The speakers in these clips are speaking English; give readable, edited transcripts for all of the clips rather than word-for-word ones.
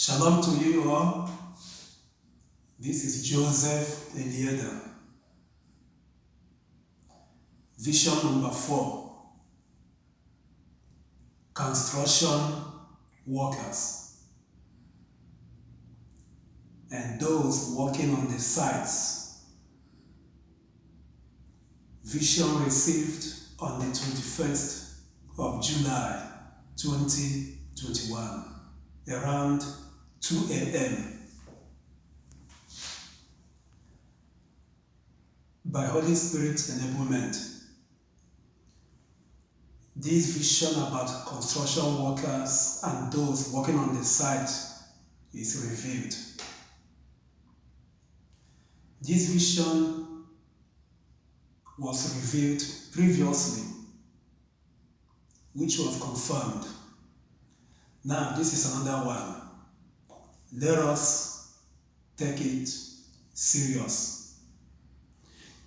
Shalom to you all. This is Joseph Eliada. Vision number 4. Construction workers and those working on the sites. Vision received on the 21st of July 2021 around 2 a.m. By Holy Spirit enablement, this vision about construction workers and those working on the site is revealed. This vision was revealed previously, which was confirmed. Now this is another one. Let us take it serious.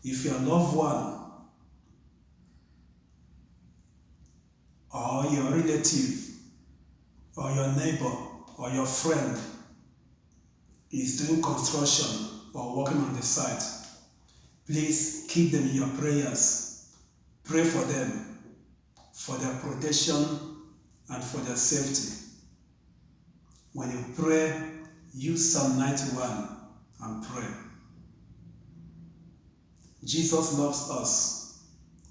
If your loved one or your relative or your neighbor or your friend is doing construction or working on the site, please keep them in your prayers. Pray for them, for their protection and for their safety. When you pray, use Psalm 91 and pray. Jesus loves us.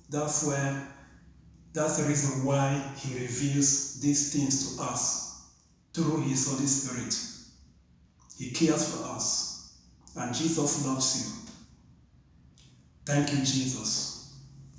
That's the reason why he reveals these things to us through his Holy Spirit. He cares for us, and Jesus loves you. Thank you, Jesus.